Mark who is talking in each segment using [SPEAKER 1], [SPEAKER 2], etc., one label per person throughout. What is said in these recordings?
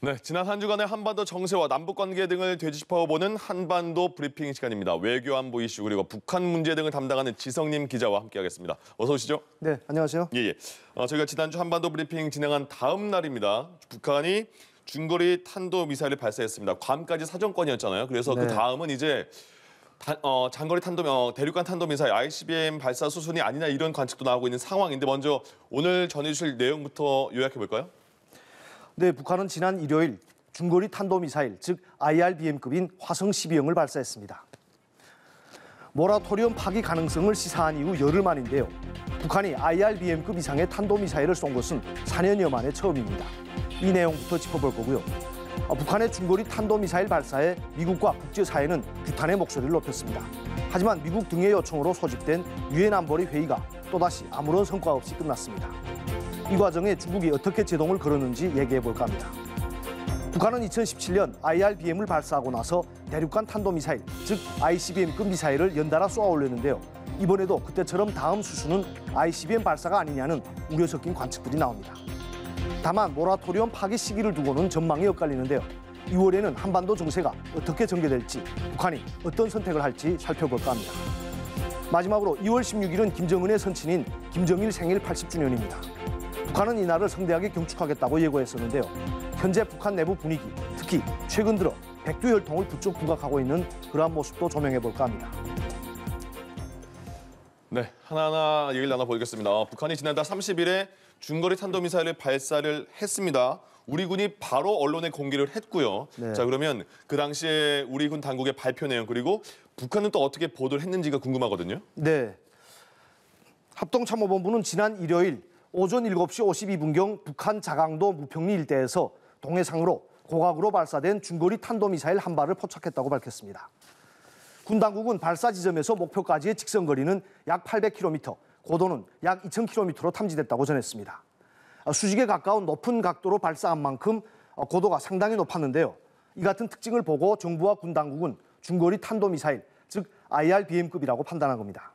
[SPEAKER 1] 네, 지난 한 주간의 한반도 정세와 남북 관계 등을 되짚어보는 한반도 브리핑 시간입니다. 외교 안보 이슈 그리고 북한 문제 등을 담당하는 지성님 기자와 함께하겠습니다. 어서 오시죠.
[SPEAKER 2] 네, 안녕하세요.
[SPEAKER 1] 예. 저희가 지난주 한반도 브리핑 진행한 다음 날입니다. 북한이 중거리 탄도미사일을 발사했습니다. 괌까지 사정권이었잖아요. 그래서
[SPEAKER 2] 네.
[SPEAKER 1] 그 다음은 이제 장거리 대륙간 탄도미사일 ICBM 발사 수순이 아니냐 이런 관측도 나오고 있는 상황인데 먼저 오늘 전해주실 내용부터 요약해볼까요?
[SPEAKER 2] 네, 북한은 지난 일요일 중거리 탄도미사일, 즉 IRBM급인 화성 12형을 발사했습니다. 모라토리엄 파기 가능성을 시사한 이후 열흘 만인데요. 북한이 IRBM급 이상의 탄도미사일을 쏜 것은 4년여 만에 처음입니다. 이 내용부터 짚어볼 거고요. 북한의 중거리 탄도미사일 발사에 미국과 국제사회는 규탄의 목소리를 높였습니다. 하지만 미국 등의 요청으로 소집된 유엔 안보리 회의가 또다시 아무런 성과 없이 끝났습니다. 이 과정에 중국이 어떻게 제동을 걸었는지 얘기해볼까 합니다. 북한은 2017년 IRBM을 발사하고 나서 대륙간 탄도미사일, 즉 ICBM급 미사일을 연달아 쏘아 올렸는데요. 이번에도 그때처럼 다음 수순은 ICBM 발사가 아니냐는 우려 섞인 관측들이 나옵니다. 다만 모라토리엄 파기 시기를 두고는 전망이 엇갈리는데요. 2월에는 한반도 정세가 어떻게 전개될지, 북한이 어떤 선택을 할지 살펴볼까 합니다. 마지막으로 2월 16일은 김정은의 선친인 김정일 생일 80주년입니다. 북한은 이날을 성대하게 경축하겠다고 예고했었는데요. 현재 북한 내부 분위기, 특히 최근 들어 백두 혈통을 부쩍 부각하고 있는 그러한 모습도 조명해볼까 합니다.
[SPEAKER 1] 네, 하나하나 얘기를 나눠보겠습니다. 북한이 지난달 30일에 중거리 탄도미사일을 발사를 했습니다. 우리 군이 바로 언론에 공개를 했고요.
[SPEAKER 2] 네.
[SPEAKER 1] 자, 그러면 그 당시에 우리 군 당국의 발표 내용 그리고 북한은 또 어떻게 보도를 했는지가 궁금하거든요.
[SPEAKER 2] 네, 합동참모본부는 지난 일요일 오전 7시 52분경 북한 자강도 무평리 일대에서 동해상으로 고각으로 발사된 중거리 탄도미사일 한 발을 포착했다고 밝혔습니다. 군 당국은 발사 지점에서 목표까지의 직선 거리는 약 800km, 고도는 약 2000km로 탐지됐다고 전했습니다. 수직에 가까운 높은 각도로 발사한 만큼 고도가 상당히 높았는데요. 이 같은 특징을 보고 정부와 군 당국은 중거리 탄도미사일, 즉 IRBM급이라고 판단한 겁니다.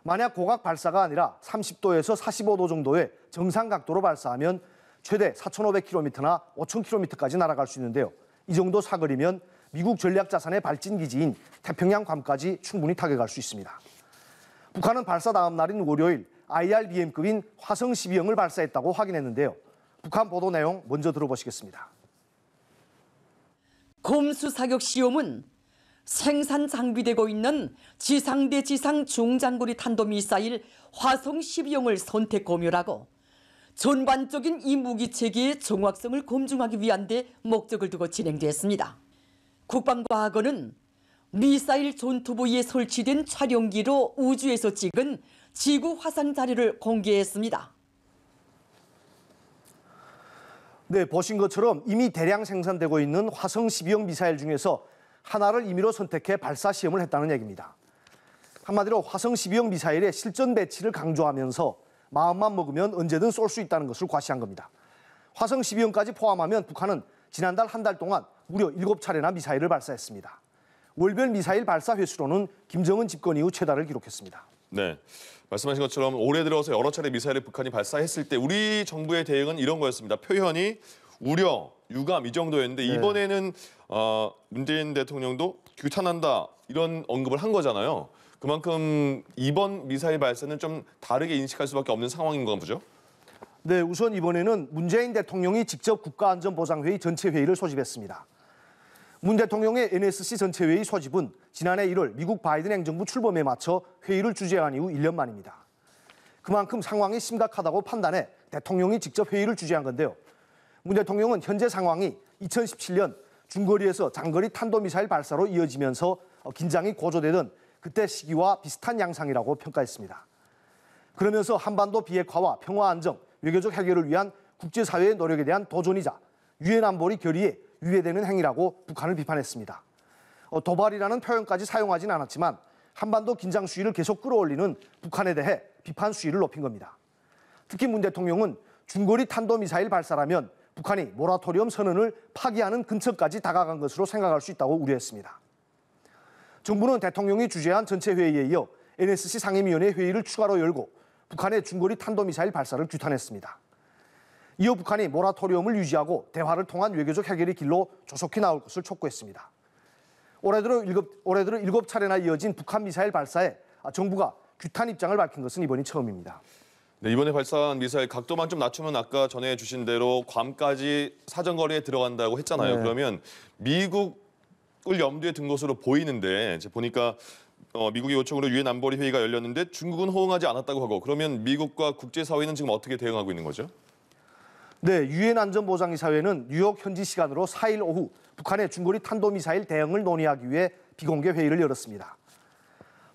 [SPEAKER 2] 만약 고각 발사가 아니라 30도에서 45도 정도의 정상 각도로 발사하면 최대 4,500km나 5,000km까지 날아갈 수 있는데요. 이 정도 사거리면 미국 전략자산의 발진기지인 태평양 괌까지 충분히 타격할 수 있습니다. 북한은 발사 다음 날인 월요일 IRBM급인 화성 12형을 발사했다고 확인했는데요. 북한 보도 내용 먼저 들어보시겠습니다.
[SPEAKER 3] 곰수 사격 시험은 생산 장비되고 있는 지상대 지상 중장거리 탄도미사일 화성 12형을 선택 검열하고 전반적인 이 무기 체계의 정확성을 검증하기 위한 데 목적을 두고 진행됐습니다. 국방과학원은 미사일 전투부위에 설치된 촬영기로 우주에서 찍은 지구 화상 자료를 공개했습니다.
[SPEAKER 2] 네, 보신 것처럼 이미 대량 생산되고 있는 화성 12형 미사일 중에서 하나를 임의로 선택해 발사 시험을 했다는 얘기입니다. 한마디로 화성 12형 미사일의 실전 배치를 강조하면서 마음만 먹으면 언제든 쏠 수 있다는 것을 과시한 겁니다. 화성 12형까지 포함하면 북한은 지난달 한 달 동안 무려 7차례나 미사일을 발사했습니다. 월별 미사일 발사 횟수로는 김정은 집권 이후 최다를 기록했습니다.
[SPEAKER 1] 네, 말씀하신 것처럼 올해 들어서 여러 차례 미사일을 북한이 발사했을 때 우리 정부의 대응은 이런 거였습니다. 표현이 우려, 유감 이 정도였는데
[SPEAKER 2] 네.
[SPEAKER 1] 이번에는 문재인 대통령도 규탄한다 이런 언급을 한 거잖아요. 그만큼 이번 미사일 발사는 좀 다르게 인식할 수밖에 없는 상황인 건가 보죠?
[SPEAKER 2] 네, 우선 이번에는 문재인 대통령이 직접 국가안전보장회의 전체회의를 소집했습니다. 문 대통령의 NSC 전체회의 소집은 지난해 1월 미국 바이든 행정부 출범에 맞춰 회의를 주재한 이후 1년 만입니다. 그만큼 상황이 심각하다고 판단해 대통령이 직접 회의를 주재한 건데요. 문 대통령은 현재 상황이 2017년 중거리에서 장거리 탄도미사일 발사로 이어지면서 긴장이 고조되던 그때 시기와 비슷한 양상이라고 평가했습니다. 그러면서 한반도 비핵화와 평화 안정, 외교적 해결을 위한 국제사회의 노력에 대한 도전이자 유엔 안보리 결의에 위배되는 행위라고 북한을 비판했습니다. 도발이라는 표현까지 사용하진 않았지만 한반도 긴장 수위를 계속 끌어올리는 북한에 대해 비판 수위를 높인 겁니다. 특히 문 대통령은 중거리 탄도미사일 발사라면 북한이 모라토리엄 선언을 파기하는 근처까지 다가간 것으로 생각할 수 있다고 우려했습니다. 정부는 대통령이 주재한 전체 회의에 이어 NSC 상임위원회 회의를 추가로 열고 북한의 중거리 탄도미사일 발사를 규탄했습니다. 이어 북한이 모라토리엄을 유지하고 대화를 통한 외교적 해결의 길로 조속히 나올 것을 촉구했습니다. 올해 들어 7차례나 이어진 북한 미사일 발사에 정부가 규탄 입장을 밝힌 것은 이번이 처음입니다.
[SPEAKER 1] 네, 이번에 발사한 미사일 각도만 좀 낮추면 아까 전해 주신 대로 괌까지 사정거리에 들어간다고 했잖아요.
[SPEAKER 2] 네.
[SPEAKER 1] 그러면 미국을 염두에 둔 것으로 보이는데 이제 보니까 미국의 요청으로 유엔 안보리 회의가 열렸는데 중국은 호응하지 않았다고 하고 그러면 미국과 국제사회는 지금 어떻게 대응하고 있는 거죠?
[SPEAKER 2] 네, 유엔 안전보장이사회는 뉴욕 현지 시간으로 4일 오후 북한의 중거리 탄도미사일 대응을 논의하기 위해 비공개 회의를 열었습니다.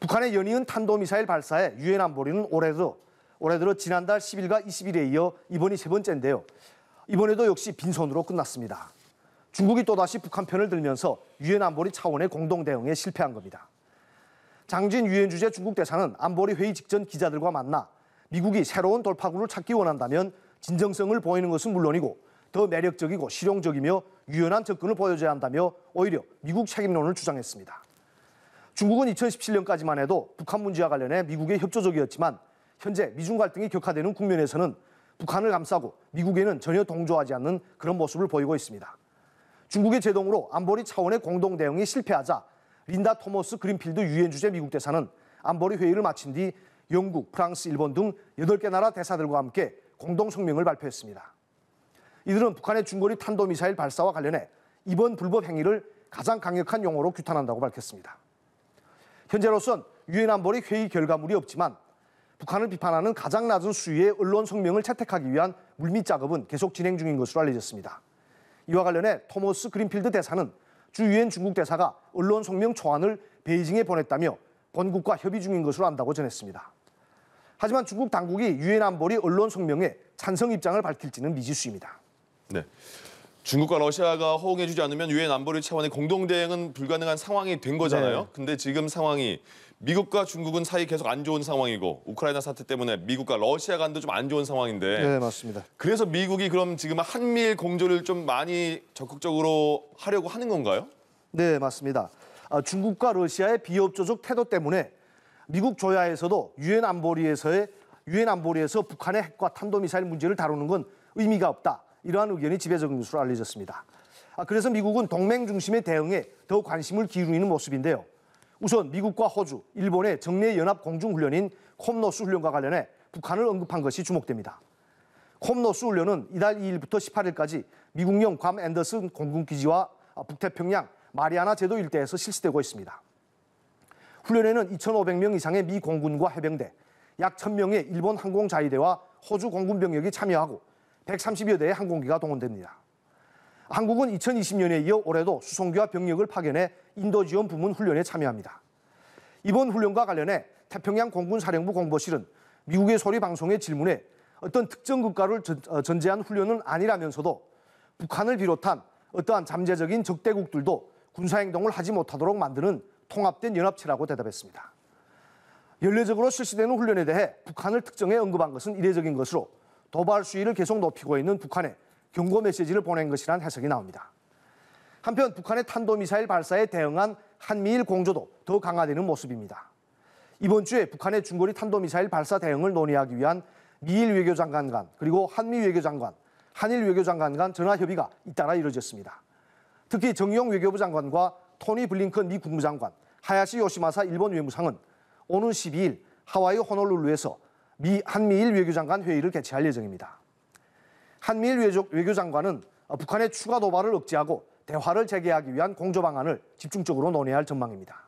[SPEAKER 2] 북한의 연이은 탄도미사일 발사에 유엔 안보리는 올해 들어 지난달 10일과 20일에 이어 이번이 세 번째인데요. 이번에도 역시 빈손으로 끝났습니다. 중국이 또다시 북한 편을 들면서 유엔 안보리 차원의 공동 대응에 실패한 겁니다. 장진 유엔 주재 중국 대사는 안보리 회의 직전 기자들과 만나 미국이 새로운 돌파구를 찾기 원한다면 진정성을 보이는 것은 물론이고 더 매력적이고 실용적이며 유연한 접근을 보여줘야 한다며 오히려 미국 책임론을 주장했습니다. 중국은 2017년까지만 해도 북한 문제와 관련해 미국에 협조적이었지만 현재 미중 갈등이 격화되는 국면에서는 북한을 감싸고 미국에는 전혀 동조하지 않는 그런 모습을 보이고 있습니다. 중국의 제동으로 안보리 차원의 공동 대응이 실패하자 린다 토머스 그린필드 유엔 주재 미국 대사는 안보리 회의를 마친 뒤 영국, 프랑스, 일본 등 8개 나라 대사들과 함께 공동 성명을 발표했습니다. 이들은 북한의 중거리 탄도미사일 발사와 관련해 이번 불법 행위를 가장 강력한 용어로 규탄한다고 밝혔습니다. 현재로선 유엔 안보리 회의 결과물이 없지만 북한을 비판하는 가장 낮은 수위의 언론 성명을 채택하기 위한 물밑 작업은 계속 진행 중인 것으로 알려졌습니다. 이와 관련해 토머스 그린필드 대사는 주 유엔 중국 대사가 언론 성명 초안을 베이징에 보냈다며 본국과 협의 중인 것으로 안다고 전했습니다. 하지만 중국 당국이 유엔 안보리 언론 성명에 찬성 입장을 밝힐지는 미지수입니다.
[SPEAKER 1] 네. 중국과 러시아가 호응해주지 않으면 유엔 안보리 차원의 공동 대응은 불가능한 상황이 된 거잖아요.
[SPEAKER 2] 네.
[SPEAKER 1] 근데 지금 상황이 미국과 중국은 사이 계속 안 좋은 상황이고 우크라이나 사태 때문에 미국과 러시아 간도 좀 안 좋은 상황인데.
[SPEAKER 2] 네, 맞습니다.
[SPEAKER 1] 그래서 미국이 그럼 지금 한미일 공조를 좀 많이 적극적으로 하려고 하는 건가요?
[SPEAKER 2] 네, 맞습니다. 중국과 러시아의 비협조적 태도 때문에 미국 조야에서도 유엔 안보리에서 북한의 핵과 탄도미사일 문제를 다루는 건 의미가 없다. 이러한 의견이 지배적인 것으로 알려졌습니다. 그래서 미국은 동맹 중심의 대응에 더 관심을 기울이는 모습인데요. 우선 미국과 호주, 일본의 정례연합 공중훈련인 콤노스 훈련과 관련해 북한을 언급한 것이 주목됩니다. 콤노스 훈련은 이달 2일부터 18일까지 미국령 괌 앤더슨 공군기지와 북태평양 마리아나 제도 일대에서 실시되고 있습니다. 훈련에는 2,500명 이상의 미 공군과 해병대, 약 1,000명의 일본 항공자위대와 호주 공군병력이 참여하고 130여 대의 항공기가 동원됩니다. 한국은 2020년에 이어 올해도 수송기와 병력을 파견해 인도 지원 부문 훈련에 참여합니다. 이번 훈련과 관련해 태평양 공군사령부 공보실은 미국의 소리 방송의 질문에 어떤 특정 국가를 전제한 훈련은 아니라면서도 북한을 비롯한 어떠한 잠재적인 적대국들도 군사행동을 하지 못하도록 만드는 통합된 연합체라고 대답했습니다. 연례적으로 실시되는 훈련에 대해 북한을 특정해 언급한 것은 이례적인 것으로 도발 수위를 계속 높이고 있는 북한에 경고 메시지를 보낸 것이라는 해석이 나옵니다. 한편 북한의 탄도미사일 발사에 대응한 한미일 공조도 더 강화되는 모습입니다. 이번 주에 북한의 중거리 탄도미사일 발사 대응을 논의하기 위한 미일 외교장관 간 그리고 한미 외교장관, 한일 외교장관 간 전화협의가 잇따라 이루어졌습니다. 특히 정의용 외교부 장관과 토니 블링컨 미 국무장관, 하야시 요시마사 일본 외무상은 오는 12일 하와이 호놀룰루에서 한미일 외교장관 회의를 개최할 예정입니다. 한미일 외교장관은 북한의 추가 도발을 억제하고 대화를 재개하기 위한 공조 방안을 집중적으로 논의할 전망입니다.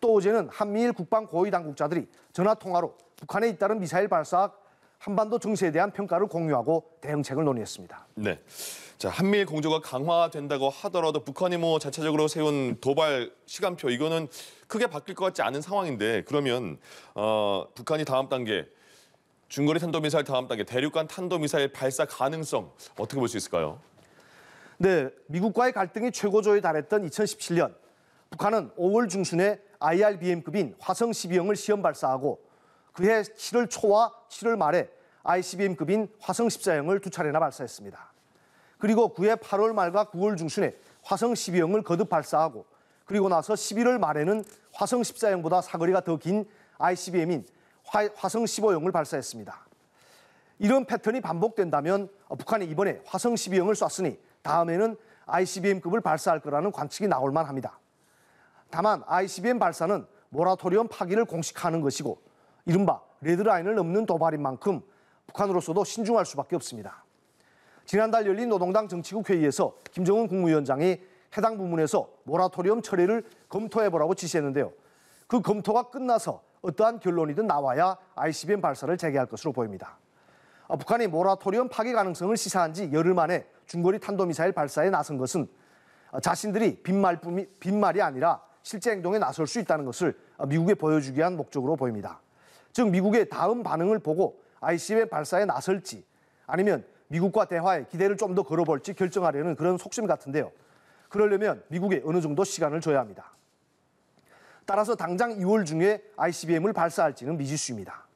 [SPEAKER 2] 또 어제는 한미일 국방 고위 당국자들이 전화 통화로 북한에 잇따른 미사일 발사 한반도 정세에 대한 평가를 공유하고 대응책을 논의했습니다.
[SPEAKER 1] 네. 자, 한미일 공조가 강화된다고 하더라도 북한이 자체적으로 세운 도발 시간표 이거는 크게 바뀔 것 같지 않은 상황인데 그러면 북한이 다음 단계 중거리 탄도미사일 다음 단계 대륙간 탄도미사일 발사 가능성 어떻게 볼 수 있을까요?
[SPEAKER 2] 네, 미국과의 갈등이 최고조에 달했던 2017년 북한은 5월 중순에 IRBM급인 화성 12형을 시험 발사하고 그해 7월 초와 7월 말에 ICBM급인 화성 14형을 두 차례나 발사했습니다. 그리고 그해 8월 말과 9월 중순에 화성 12형을 거듭 발사하고 그리고 나서 11월 말에는 화성 14형보다 사거리가 더 긴 ICBM인 화성 15형을 발사했습니다. 이런 패턴이 반복된다면 북한이 이번에 화성 12형을 쐈으니 다음에는 ICBM급을 발사할 거라는 관측이 나올 만합니다. 다만 ICBM 발사는 모라토리엄 파기를 공식화하는 것이고 이른바 레드라인을 넘는 도발인 만큼 북한으로서도 신중할 수밖에 없습니다. 지난달 열린 노동당 정치국 회의에서 김정은 국무위원장이 해당 부문에서 모라토리엄 철회를 검토해보라고 지시했는데요. 그 검토가 끝나서 어떠한 결론이든 나와야 ICBM 발사를 재개할 것으로 보입니다. 북한이 모라토리엄 파기 가능성을 시사한 지 열흘 만에 중거리 탄도미사일 발사에 나선 것은 자신들이 빈말이 아니라 실제 행동에 나설 수 있다는 것을 미국에 보여주기 위한 목적으로 보입니다. 즉 미국의 다음 반응을 보고 ICBM 발사에 나설지 아니면 미국과 대화에 기대를 좀 더 걸어볼지 결정하려는 그런 속셈 같은데요. 그러려면 미국에 어느 정도 시간을 줘야 합니다. 따라서 당장 2월 중에 ICBM을 발사할지는 미지수입니다.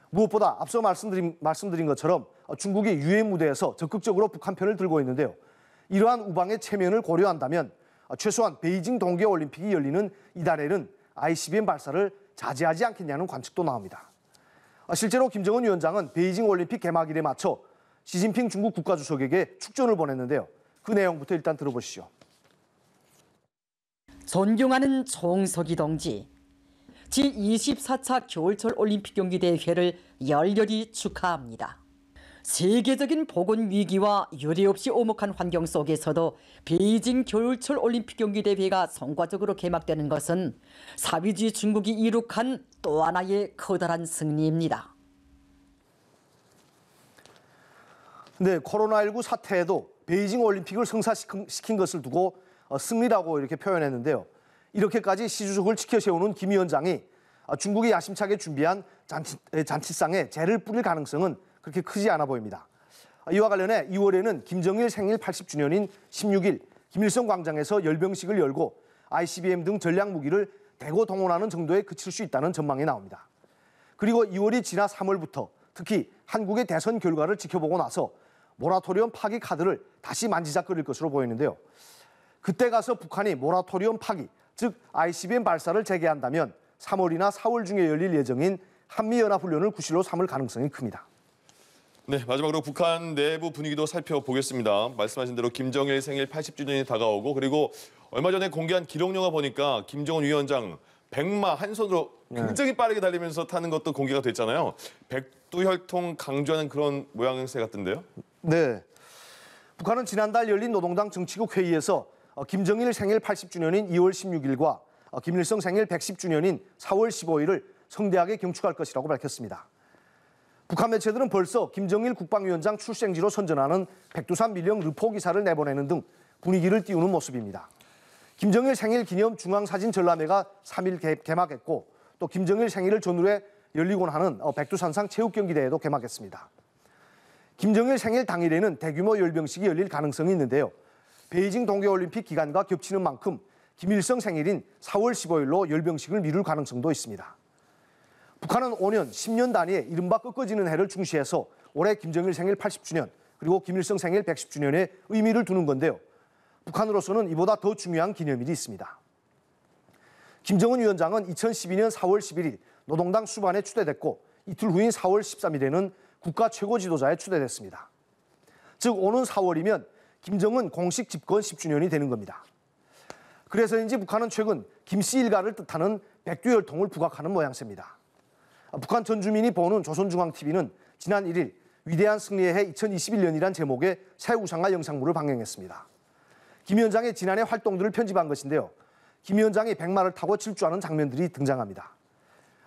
[SPEAKER 2] 무엇보다 앞서 말씀드린 것처럼 중국이 유엔 무대에서 적극적으로 북한 편을 들고 있는데요. 이러한 우방의 체면을 고려한다면 최소한 베이징 동계올림픽이 열리는 이달에는 ICBM 발사를 자제하지 않겠냐는 관측도 나옵니다. 실제로 김정은 위원장은 베이징 올림픽 개막일에 맞춰 시진핑 중국 국가주석에게 축전을 보냈는데요. 그 내용부터 일단 들어보시죠.
[SPEAKER 3] 존경하는 총석이 동지, 제24차 겨울철 올림픽 경기대회를 열렬히 축하합니다. 세계적인 보건 위기와 유례없이 오목한 환경 속에서도 베이징 겨울철 올림픽 경기대회가 성과적으로 개막되는 것은 사회주의 중국이 이룩한 또 하나의 커다란 승리입니다.
[SPEAKER 2] 네, 코로나19 사태에도 베이징 올림픽을 성사시킨 것을 두고 승리라고 이렇게 표현했는데요. 이렇게까지 시주석을 지켜세우는 김 위원장이 중국이 야심차게 준비한 잔치상에 재를 뿌릴 가능성은 그렇게 크지 않아 보입니다. 이와 관련해 2월에는 김정일 생일 80주년인 16일 김일성 광장에서 열병식을 열고 ICBM 등 전략 무기를 대거 동원하는 정도에 그칠 수 있다는 전망이 나옵니다. 그리고 2월이 지나 3월부터 특히 한국의 대선 결과를 지켜보고 나서 모라토리엄 파기 카드를 다시 만지작거릴 것으로 보이는데요. 그때 가서 북한이 모라토리엄 파기, 즉 ICBM 발사를 재개한다면 3월이나 4월 중에 열릴 예정인 한미연합훈련을 구실로 삼을 가능성이 큽니다.
[SPEAKER 1] 네, 마지막으로 북한 내부 분위기도 살펴보겠습니다. 말씀하신 대로 김정일 생일 80주년이 다가오고 그리고 얼마 전에 공개한 기록영화 보니까 김정은 위원장 백마 한 손으로 굉장히 빠르게 달리면서 타는 것도 공개가 됐잖아요. 백두혈통 강조하는 그런 모양새 같던데요?
[SPEAKER 2] 네, 북한은 지난달 열린 노동당 정치국 회의에서 김정일 생일 80주년인 2월 16일과 김일성 생일 110주년인 4월 15일을 성대하게 경축할 것이라고 밝혔습니다. 북한 매체들은 벌써 김정일 국방위원장 출생지로 선전하는 백두산 밀령 르포 기사를 내보내는 등 분위기를 띄우는 모습입니다. 김정일 생일 기념 중앙사진 전람회가 3일 개막했고 또 김정일 생일을 전후로 해 열리곤 하는 백두산상 체육경기대회도 개막했습니다. 김정일 생일 당일에는 대규모 열병식이 열릴 가능성이 있는데요. 베이징 동계올림픽 기간과 겹치는 만큼 김일성 생일인 4월 15일로 열병식을 미룰 가능성도 있습니다. 북한은 5년, 10년 단위의 이른바 꺾어지는 해를 중시해서 올해 김정일 생일 80주년 그리고 김일성 생일 110주년에 의미를 두는 건데요. 북한으로서는 이보다 더 중요한 기념일이 있습니다. 김정은 위원장은 2012년 4월 11일 노동당 수반에 추대됐고 이틀 후인 4월 13일에는 국가 최고 지도자에 추대됐습니다. 즉 오는 4월이면 김정은 공식 집권 10주년이 되는 겁니다. 그래서인지 북한은 최근 김씨 일가를 뜻하는 백두혈통을 부각하는 모양새입니다. 북한 전 주민이 보는 조선중앙TV는 지난 1일 위대한 승리의 해 2021년이란 제목의 새 우상화 영상물을 방영했습니다. 김 위원장의 지난해 활동들을 편집한 것인데요. 김 위원장이 백마를 타고 질주하는 장면들이 등장합니다.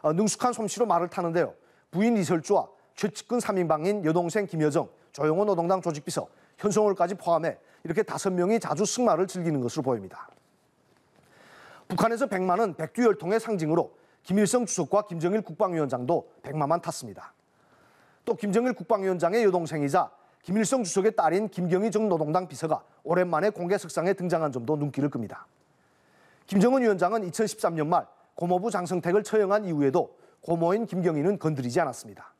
[SPEAKER 2] 능숙한 솜씨로 말을 타는데요. 부인 리설주와 최측근 3인방인 여동생 김여정, 조영호 노동당 조직비서, 현성월까지 포함해 이렇게 5명이 자주 승마를 즐기는 것으로 보입니다. 북한에서 백마는 백두혈통의 상징으로 김일성 주석과 김정일 국방위원장도 백마만 탔습니다. 또 김정일 국방위원장의 여동생이자 김일성 주석의 딸인 김경희 전 노동당 비서가 오랜만에 공개석상에 등장한 점도 눈길을 끕니다. 김정은 위원장은 2013년 말 고모부 장성택을 처형한 이후에도 고모인 김경희는 건드리지 않았습니다.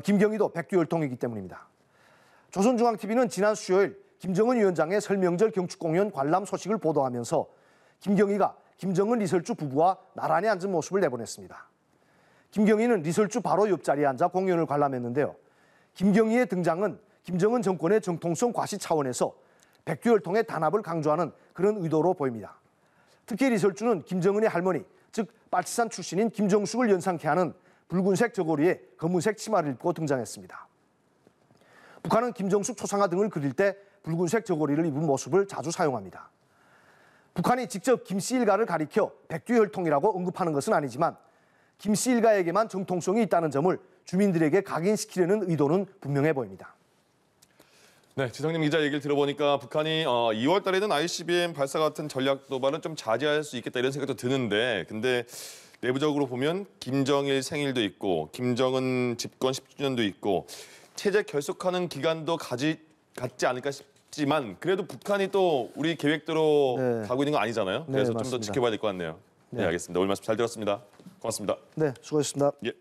[SPEAKER 2] 김경희도 백두혈통이기 때문입니다. 조선중앙TV는 지난 수요일 김정은 위원장의 설명절 경축공연 관람 소식을 보도하면서 김경희가 김정은 리설주 부부와 나란히 앉은 모습을 내보냈습니다. 김경희는 리설주 바로 옆자리에 앉아 공연을 관람했는데요. 김경희의 등장은 김정은 정권의 정통성 과시 차원에서 백두혈통의 단합을 강조하는 그런 의도로 보입니다. 특히 리설주는 김정은의 할머니, 즉 빨치산 출신인 김정숙을 연상케 하는 붉은색 저고리에 검은색 치마를 입고 등장했습니다. 북한은 김정숙 초상화 등을 그릴 때 붉은색 저고리를 입은 모습을 자주 사용합니다. 북한이 직접 김씨 일가를 가리켜 백두혈통이라고 언급하는 것은 아니지만 김씨 일가에게만 정통성이 있다는 점을 주민들에게 각인시키려는 의도는 분명해 보입니다.
[SPEAKER 1] 네, 지성님 기자 얘기를 들어보니까 북한이 2월 달에는 ICBM 발사 같은 전략 도발은 좀 자제할 수 있겠다 이런 생각도 드는데 근데 내부적으로 보면 김정일 생일도 있고 김정은 집권 10주년도 있고 체제 결속하는 기간도 갖지 않을까 싶지만 그래도 북한이 또 우리 계획대로
[SPEAKER 2] 네.
[SPEAKER 1] 가고 있는 건 아니잖아요.
[SPEAKER 2] 네,
[SPEAKER 1] 그래서 좀 더
[SPEAKER 2] 맞습니다.
[SPEAKER 1] 지켜봐야 될 것 같네요. 네, 알겠습니다. 오늘 말씀 잘 들었습니다. 고맙습니다.
[SPEAKER 2] 네, 수고하셨습니다.
[SPEAKER 1] 예.